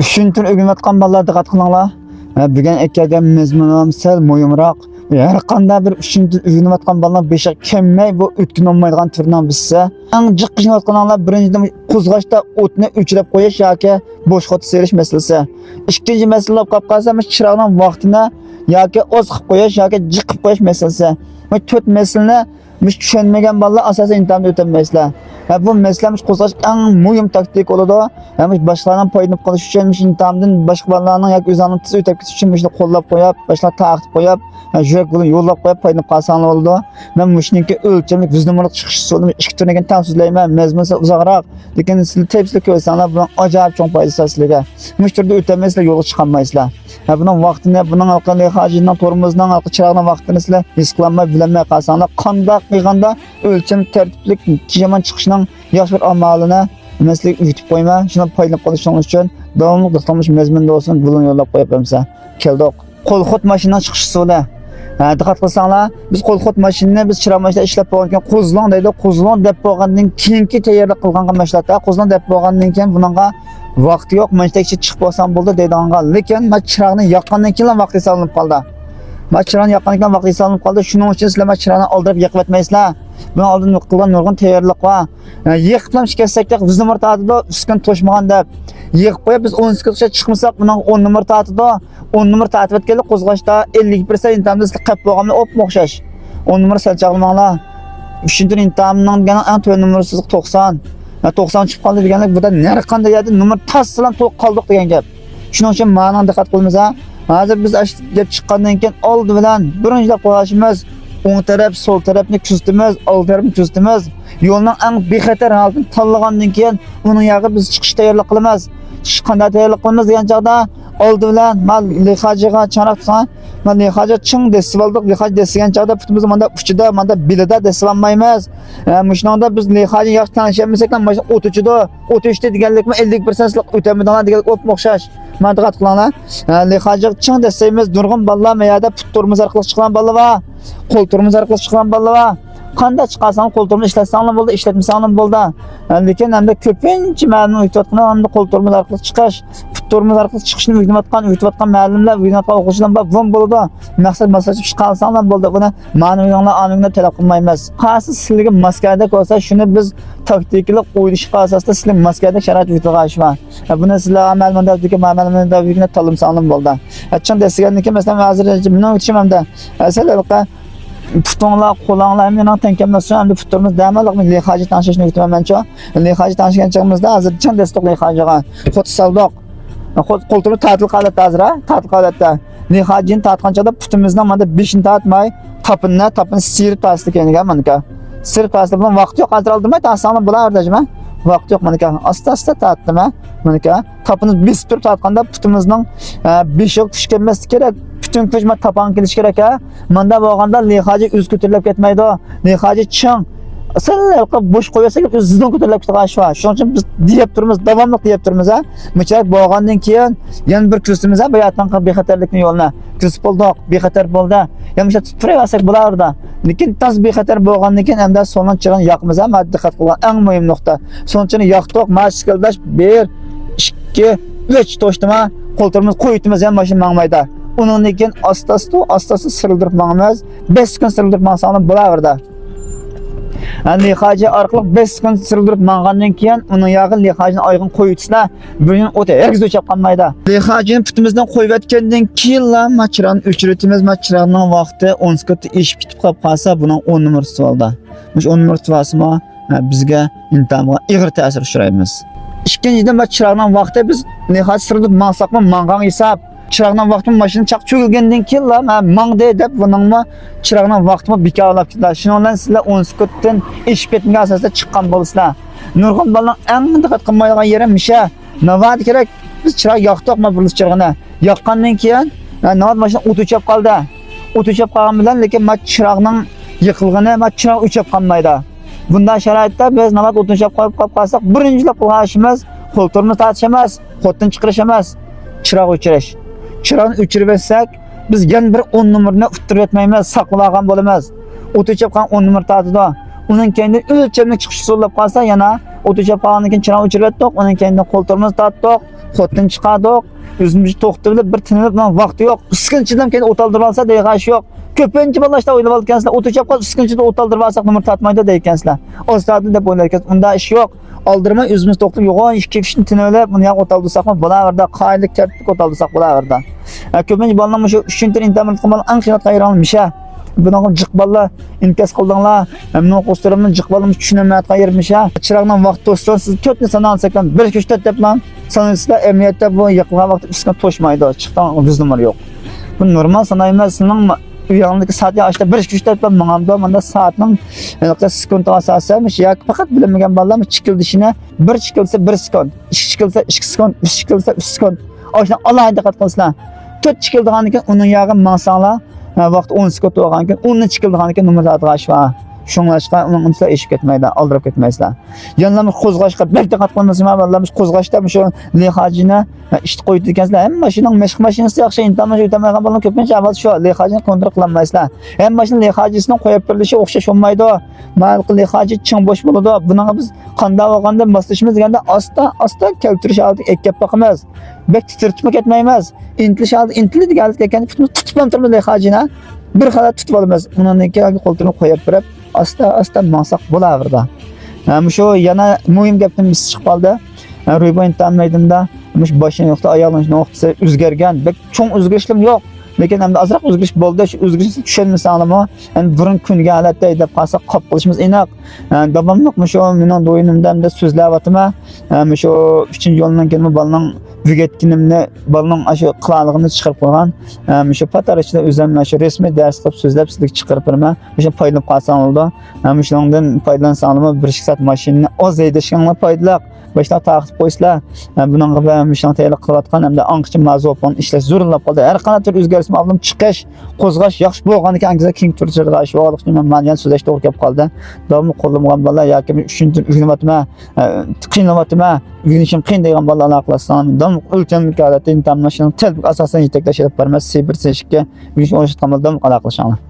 Üçüncü ögünatqan ballar diqqat qilinglar. Bugun aytgan mazmunim sal moyumroq. Har qanday bir üçüncü ögünatqan ballar beşik kemmay bu o'tkin olmaydigan turdan bizsa. Eng jiq qilinglar birinchidan qo'zg'ashda o'tni o'chirib qo'yish yoki bo'sh xot serish masalasi. Ikkinchi masala qolib qolsa, chiroqning vaqtini yoki oz qilib qo'yish yoki jiq qilib qo'yish masalasi. Bu to'rt masalani tushunmagan ballar asosan imtihonda o'tolmaysizlar. Bu meslemiz qo'zg'ash eng muhim taktik bo'ladi. Ham boshqalardan foydalanib qolish uchun imtihondan boshqa bolalarning yoki o'zlarini tez o'tib ketish uchun shuni qo'llab qo'yib, boshqalar taqib qo'yib, yurak bilan yo'llab qo'yib foydalanib qolsanlar bo'ladi. Men mushniki o'lchamlik 100 numaralı chiqish usulini ikki turdan tavsiylayman. Mazmunsa uzoqroq, lekin siz tepsizlik ko'rsanlar bunun ajoyib cho'ng foydasi sizlarga. Mush turda o'tamaysizlar, yo'lga chiqolmaysizlar. Bunun vaqtini, bunun orqali hojatning tormozning orqa chirog'ning vaqtini sizlar his qilmay, bilmay qolsanlar, qanday qilganda o'lcham tartiblik yomon chiqishning yaxshi bir amalini maslik yutib qo'yma, shuni foydalanib qolishing uchun davomli diqqatlash mazmunda olsin, bulun yo'llab qo'yapmiz. Keldik. Qo'lxot mashina chiqish usuli. Diqqat qilsanglar, biz qo'lxot mashinani biz chiroq mashinada ishlab bo'lgan qo'zlon deydi. Qo'zlon deb bo'lgandan keyingi tayyorlik qilgan mashinada, qo'zlon deb bo'lgandan keyin buningga vaqti yo'q, manchakcha chiqib bo'lsam bo'ldi deydiganlar. Lekin men chiroqni yoqqandan keyin vaqti hisoblanib qoldi. Men chiroqni yoqqandan keyin vaqti hisoblanib qoldi. Shuning uchun sizlar men chiroqni oldirib yoqib etmaysizlar. Buni oldin qilgan nurg'un tayyorlik va yiqiblam shikastakda 100 numar tatida uskan to'shmagan deb yiqib qo'yib biz 10 sekundgacha chiqmasak buning 10 numar tatida 10 numar tatib etganlik qo'zg'ashda 50% intamda qilib bo'lganmi o'xshash 10 numar sal chaqilmanglar. 3-chi intamning gana eng to'rt numarasiz 90 90 chiqib qoldi deganlik bu da nari qanday yerda numar taslan to'q qoldik degan gap. Shuning uchun ma'noga diqqat qilamiz. Hozir biz gap chiqqandan keyin oldi bilan birinchilab qo'yishimiz o'ng taraf, sol tarafni kuzatamiz, old tarafni kuzatamiz. Yo'lning eng bexatar holatini tanlagandan keyin uning yog'i biz chiqish tayyorlik qilamiz. Qanday tayyorlik qilamiz degan chog'da oldi bilan men lihajiga chanoqsan, men lihaji ching desivaldik, lihaji desigan chog'da putimiz menda uchida, menda bilida desivalmaymiz. Mushuningda biz lihaji yaxshi tanishamisak ham mana o't uchida, o't uchdi deganlikmi 50%lik o'tamidan degan o'xshash. Men diqqat qilinglar. Lihaji ching desaymiz, nurg'un ballar mayada put turmiz orqali chiqqan ballar va qo'l turmiz orqali chiqqan ballar va qanday chiqarsan qo'l turmiz ishlatsanlar bo'ldi, ishlatmasanlar bo'ldi. Lekin hamda ko'pincha ma'lum o'tayotgan hamda qo'l turmiz orqali chiqish, put turmiz orqali chiqishni o'tayotgan ma'lumlar, o'tayotgan o'quvchilar bor bo'ladi. Maqsad masajib chiqarsanlar bo'ldi. Buni ma'naviyonlar aninglar talab qilmaymiz. Xasis sizlarga maskada ko'rsa, shuni biz taktikalik o'ylash asosida sizlar maskada sharoit yutug'ashma. Buni sizlar amalmandagi ma'lumotlarni tanlamsanlar bo'ldi. Chim desanki, masalan, hozir buni o'tishimda sizlarga putonlar, qo'lonlar mening tankamdan hamda puturimiz damalliqmi lihaji tanishishni o'tiramancha. Lihaji tanishganchimizda hozir chin destok lihajiga xot saldoq. Qo'ltirib ta'til holatda hozir, ta'til holatda. Lihajini tatqanchada putimizdan mana 5ni tatmay, tapini sirib tasdi keniga menga. Sirib tasdi bilan vaqt yo'q, hozir oldimay tasani bo'lardajmi? Vaqt yo'q menga. Asta-asta tatdim menga. Tapini bisib tatqanda putimizning 5 yo'q kuch kelmas kerak. Bütün kuşma tapan kilish kerak ha. Menda bo'lganda lihaji o'z ko'tarilib ketmaydi. Lihaji ching. Sizlar bo'sh qo'yasak o'zingizdan ko'tarilib ketadi. Shuning uchun biz deyib turamiz, davomli deyib turamiz ha. Muchak bo'lgandan keyin yana bir kursimiz ha, bu yatdan bexatarlikni yo'lini. Kurs bo'ldik, bexatar bo'ldi. Yana shu turaversak bo'lardi. Lekin tas bexatar bo'lgandan keyin hamda so'ldan chiqqan yoqmiz ha, diqqat qilgan eng muhim nuqta. So'nchini yoqdik, mashqildash 1 2 3 toshdima, qo'ltirimiz qo'yitimiz ham mashina mangmaydi. Undan keyin asta-asta sirildirib mangamiz. 5 sekund sirildirib mangsanlar bo'laverdi. Lihaji orqali 5 sekund sirildirib mangandan keyin uning yog'i lihajini oyg'in qo'yitsizlar, bugun o'ta ergiz o'chab qolmaydi. Lihajini putimizdan qo'yib etgandan keyin machirani o'chiramiz. Machiraning vaqti 10 sekund eshib ketib qolsa, buning 10 numarasi bo'ldi. Mush 10 numarasi vasima bizga intamga ig'ir ta'sir uchraymiz. Ikkinchidan machiraning vaqti biz lihaji sirildirib mangsaqmi mangan hisob chiroqning vaqtimi mashina chaq cho'kilgandan keyin mangde deb buningmi chiroqning vaqtimi bekorlab ketdilar. Shuning bilan sizlar 10 sekunddan eshib ketgan asosda chiqqan bo'lasizlar. Nurg'un bolalar eng diqqat qilmaydigan yeri misha. Navbat kerak biz chiroq yoqdiqmi burilish chirog'ini. Yoqqandan keyin navbat mashina o't o'chib qoldi. O't o'chib qolgan bilan lekin chiroqning yiqilgani, chiroq o'chib qolmaydi. Bunday sharoitda biz navbat o't o'chib qo'yib qolsak, birinchilab qilishimiz qo'l turmiz tatish emas, qo'tdan chiqarish emas, chiroq o'chirish. Chiroqni o'chirib etsak, biz yana bir 10 numarni utirib etmaymiz, saqlagan bo'lamiz. O't o'chib qolgan 10 numar tatida Onun kendi ölçemlik çıkış so'llab qolsa yana o'tishab qolgandan chiroq o'chirib etdik. Onun kendi qo'ltirimizni tortdik, xotdan chiqardik. O'zimizni to'xtatib bir tinib vaqti yo'q. Uskunchidan keyin o'taldirib olsa deyish yo'q. Ko'pincha bolalar o'ylab olgansizlar, o'tishab qolsa uskunchida o'taldirib olsak numar tatmaydi deykansizlar. Ostadi deb o'ylaysiz. Unda ish yo'q. Oldirma o'zimiz to'xtab yo'g'on ikki kishini tinib buni yoq o'taldırsak bo'laverdi. Qoidlik tartibga o'taldırsak bo'laverdi. Ko'pincha bolalar shu 3-chi intamin qilgan eng qiyin qayranmisha. Bunaqa jiq bolalar inkas qildinglar. Hamma qo'shtirimni jiq bolalar tushunmayotgan yermisha. Chiroqdan vaqt to'ssan siz 4 ni sanalsak ham 1 2 3 deb lan sanasizlar emniyatda bu yaqinga vaqt üstüne to'shmaydi. Chiqdan biz numar yo'q. Bu normal sanaymas sizning uyağındaki saatya açta 1 2 3 deb manamda manda saatning sekund asosiymiş yoki faqat bilmagan bolalar chikildishini 1 chikilsa 1 sekund, 2 chikilsa 2 sekund, 3 chikilsa 3 sekund. Oshna alohida diqqat qilsanglar. 4 chikildigandan keyin uning yog'i mansanglar vaqt 10 sekund bo'lgandan keyin 10 chikildigandan keyin numar atg'ashva. Şunlaşqa onun unsla eşib ketməydi, aldırıb ketməysizlər. Yanlarımız qo'zg'ashqa bək diqqat qilmasınlar, vallahi qo'zg'ashda shu lehajini ishni qo'yib dekansizlar. Hamma mashinaning mashq mashinasi yaxshi intamoq o'tamagan bo'lgan ko'pincha avval shu lehajini kontrol qilmaysizlar. Hamma mashina lehajisini qo'yib berilishi o'xshash olmaydi. Ma'lum lehaji ching bo'sh bo'ladi. Bunaqa biz qanday olganda moslashimiz deganda asta keltirish oldi ekkab boqamiz. Bek titirtib ketmaymiz. Intilish oldi intiladiganlik ekan tutib turib lehajini bir xalat tutib olamiz. Undan keyin qo'ltirni qo'yib berib asta mansaq bo'laverdi. Shu yana muhim gapdan biz chiqib qoldi. Ruyboyn ta'minlaydimda, boshini yo'qda oyoqning noqtasi o'zgargan. Bek cho'ng o'zgarishlar yo'q. Lekin hamda azroq o'zgarish bo'ldi. Shu o'zgarishni tushunmasanmi? Endi burun kunga holatda deb qolsa qop qilishimiz aniq. Davomli shu mening do'yinimdan da so'zlayapman. Shu 3-yo'ldan keyin bolaning Vigetkinimni balaning shu qilalig'ini chiqarib qo'ygan. Shu patarachda o'zimni shu rasmiy dars qilib so'zlab sizga chiqarib beraman. O'sha foydalanib qolsang bo'ldi. Shuningdan foydalansangiz bir shikasat mashinani oz haydashganlar foydali. Başta taqib qo'ysizlar. Buningga ham mishon tayyorlik qilayotgan hamda anqchi mazopon ishlash zo'rinlab qoldi. Har qanday tur o'zgarish ma'lum chiqish, qo'zg'ash yaxshi bo'lganiga angiza keng turchiga shu vaqtda men yana so'zlash to'g'ri kelib qoldi. Davomli qo'llangan bolalar yoki 3-chi o'rganatma, qiynalmatma, o'rganishim qiyin degan bolalar qilasam, davomli o'lchamlik holatda intamashini telefon asosan yetaklash olib bormas, sibir seshikka o'rganish o'rishib qolmadan aloqa qilishamiz.